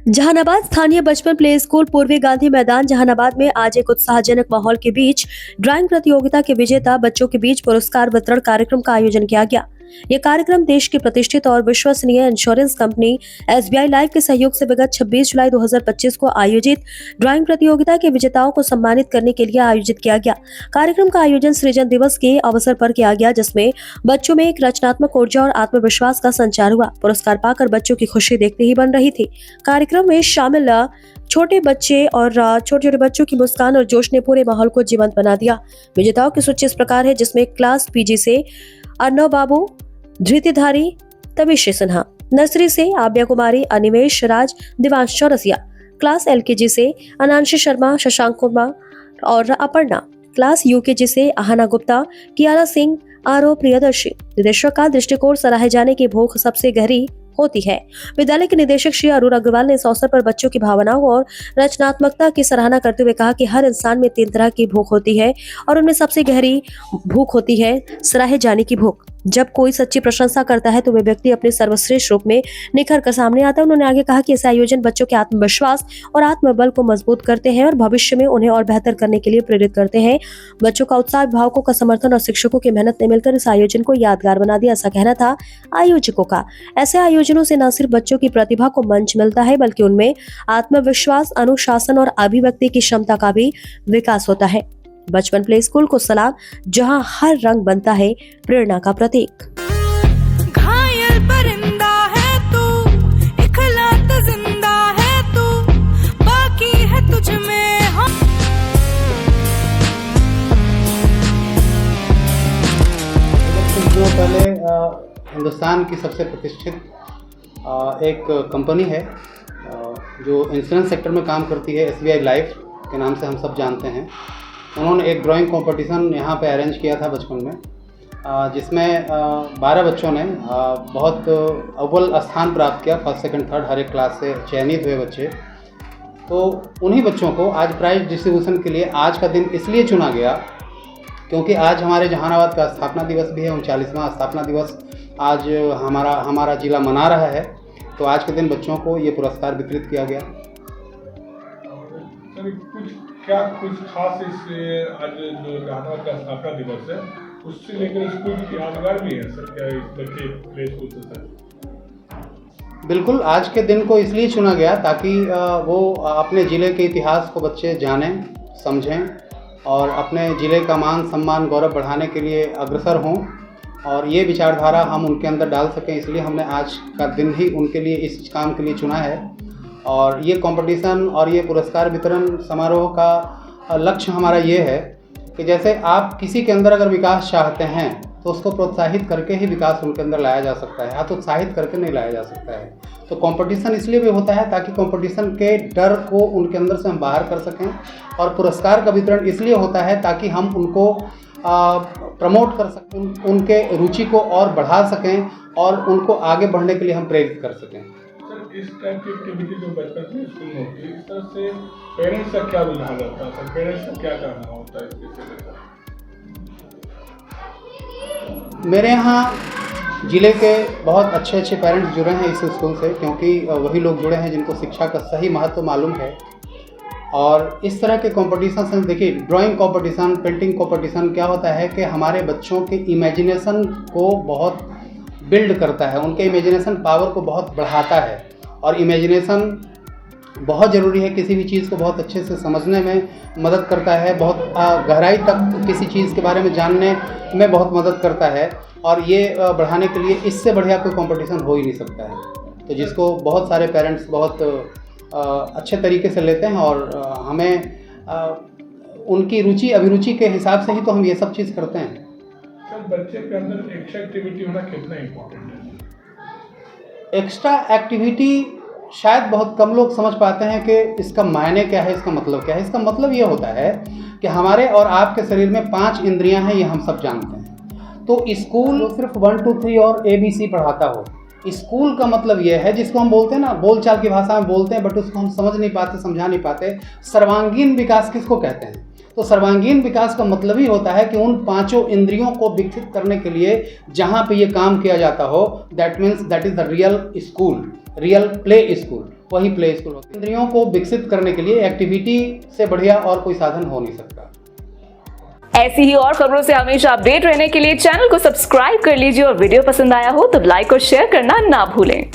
जहानाबाद स्थानीय बचपन play school पूर्वी गांधी मैदान जहानाबाद में आज एक उत्साहजनक माहौल के बीच ड्राइंग प्रतियोगिता के विजेता बच्चों के बीच पुरस्कार वितरण कार्यक्रम का आयोजन किया गया। यह कार्यक्रम देश की प्रतिष्ठित और विश्वसनीय इंश्योरेंस कंपनी एसबीआई लाइफ के सहयोग से विगत 26 जुलाई 2025 को आयोजित ड्राइंग प्रतियोगिता के विजेताओं को सम्मानित करने के लिए आयोजित किया गया। कार्यक्रम का आयोजन सृजन दिवस के अवसर पर किया गया, जिसमें बच्चों में एक रचनात्मक ऊर्जा और आत्मविश्वास का संचार हुआ। पुरस्कार पाकर बच्चों की खुशी देखते ही बन रही थी। कार्यक्रम में शामिल छोटे बच्चे और छोटे छोटे बच्चों की मुस्कान और जोश ने पूरे माहौल को जीवंत बना दिया। विजेताओं की सूची इस प्रकार है, जिसमें क्लास पीजी से अर्नव बाबू, धृतिधारी तमिश सिन्हा, नर्सरी से आब्या कुमारी, अनिमेश राज, दिवांश चौरसिया, क्लास एलकेजी से अनांशी शर्मा, शशांक कुमार और अपर्णा, क्लास यूकेजी से आहना गुप्ता, कियारा सिंह, आरओ प्रियदर्शी। निदेशक का दृष्टिकोण सराहे जाने की भूख सबसे गहरी होती है। विद्यालय के निदेशक श्री अरुण अग्रवाल ने इस अवसर पर बच्चों की भावनाओं और रचनात्मकता की सराहना करते हुए कहा कि हर इंसान में 3 तरह की भूख होती है और उनमें सबसे गहरी भूख होती है सराहे जाने की भूख। जब कोई सच्ची प्रशंसा करता है तो वे व्यक्ति अपने सर्वश्रेष्ठ रूप में निखर कर सामने आता है। उन्होंने आगे कहा कि ऐसे आयोजन बच्चों के आत्मविश्वास और आत्मबल को मजबूत करते हैं और भविष्य में उन्हें और बेहतर करने के लिए प्रेरित करते हैं। बच्चों का उत्साह, अभिभावकों का समर्थन और शिक्षकों की मेहनत ने मिलकर इस आयोजन को यादगार बना दिया, ऐसा कहना था आयोजकों का। ऐसे आयोजनों से न सिर्फ बच्चों की प्रतिभा को मंच मिलता है, बल्कि उनमें आत्मविश्वास, अनुशासन और अभिव्यक्ति की क्षमता का भी विकास होता है। बचपन प्ले स्कूल को सलाम, जहां हर रंग बनता है प्रेरणा का प्रतीक। घायल परिंदा है तू, इखलात जिंदा है तू, बाकी है तुझ में हम। कुछ दिनों पहले हिंदुस्तान की सबसे प्रतिष्ठित एक कंपनी है जो इंश्योरेंस सेक्टर में काम करती है, एसबीआई लाइफ के नाम से हम सब जानते हैं। उन्होंने एक ड्राइंग कंपटीशन यहाँ पे अरेंज किया था बचपन में, जिसमें 12 बच्चों ने बहुत अव्वल स्थान प्राप्त किया। फर्स्ट, सेकंड, थर्ड हर एक क्लास से चयनित हुए बच्चे। तो उन्हीं बच्चों को आज प्राइज डिस्ट्रीब्यूशन के लिए आज का दिन इसलिए चुना गया क्योंकि आज हमारे जहानाबाद का स्थापना दिवस भी है। 39वां स्थापना दिवस आज हमारा जिला मना रहा है। तो आज के दिन बच्चों को ये पुरस्कार वितरित किया गया। कुछ खास इस आज जो जहानाबाद का स्थापना दिवस है उससे लेकर स्कूल की यादगार भी है सर? क्या इस बच्चे प्ले स्कूल से सर? बिल्कुल, आज के दिन को इसलिए चुना गया ताकि वो अपने ज़िले के इतिहास को बच्चे जानें, समझें और अपने ज़िले का मान सम्मान गौरव बढ़ाने के लिए अग्रसर हों और ये विचारधारा हम उनके अंदर डाल सकें। इसलिए हमने आज का दिन ही उनके लिए इस काम के लिए चुना है। और ये कंपटीशन और ये पुरस्कार वितरण समारोह का लक्ष्य हमारा ये है कि जैसे आप किसी के अंदर अगर विकास चाहते हैं तो उसको प्रोत्साहित करके ही विकास उनके अंदर लाया जा सकता है, हतोत्साहित करके नहीं लाया जा सकता है। तो कंपटीशन इसलिए भी होता है ताकि कंपटीशन के डर को उनके अंदर से हम बाहर कर सकें, और पुरस्कार का वितरण इसलिए होता है ताकि हम उनको प्रमोट कर सकें, उनके रुचि को और बढ़ा सकें और उनको आगे बढ़ने के लिए हम प्रेरित कर सकें। सर, इस टाइप की एक्टिविटी जो बचपन में स्कूल में होती है, इस तरह से पेरेंट्स का क्या रुझान रहता है सर? पेरेंट्स का क्या करना होता है इसके लिए? मेरे यहाँ ज़िले के बहुत अच्छे अच्छे पेरेंट्स जुड़े हैं इस स्कूल से, क्योंकि वही लोग जुड़े हैं जिनको शिक्षा का सही महत्व मालूम है। और इस तरह के कंपटीशन से देखिए, ड्राइंग कंपटीशन, पेंटिंग कंपटीशन क्या होता है कि हमारे बच्चों के इमेजिनेशन को बहुत बिल्ड करता है, उनके इमेजिनेशन पावर को बहुत बढ़ाता है। और इमेजिनेशन बहुत ज़रूरी है, किसी भी चीज़ को बहुत अच्छे से समझने में मदद करता है, बहुत गहराई तक किसी चीज़ के बारे में जानने में बहुत मदद करता है। और ये बढ़ाने के लिए इससे बढ़िया कोई कंपटीशन हो ही नहीं सकता है। तो जिसको बहुत सारे पेरेंट्स बहुत अच्छे तरीके से लेते हैं और हमें उनकी रुचि अभिरुचि के हिसाब से ही तो हम ये सब चीज़ करते हैं। सर, बच्चे के अंदर एक्स्ट्रा एक्टिविटी होना कितना इम्पोर्टेंट है? एक्स्ट्रा एक्टिविटी शायद बहुत कम लोग समझ पाते हैं कि इसका मायने क्या है, इसका मतलब क्या है। इसका मतलब ये होता है कि हमारे और आपके शरीर में 5 इंद्रियां हैं, ये हम सब जानते हैं। तो स्कूल सिर्फ 1 2 3 और ABC पढ़ाता हो। स्कूल का मतलब ये है, जिसको हम बोलते हैं ना, बोलचाल की भाषा में बोलते हैं, बट उसको हम समझ नहीं पाते, समझा नहीं पाते, सर्वांगीण विकास किसको कहते हैं। तो सर्वांगीण विकास का मतलब ही होता है कि उन पांचों इंद्रियों को विकसित करने के लिए जहाँ पे ये काम किया जाता हो, that means that is the real school, real play school, वही प्ले स्कूल होता है। इंद्रियों को विकसित करने के लिए एक्टिविटी से बढ़िया और कोई साधन हो नहीं सकता। ऐसी ही और खबरों से हमेशा अपडेट रहने के लिए चैनल को सब्सक्राइब कर लीजिए और वीडियो पसंद आया हो तो लाइक और शेयर करना ना भूलें।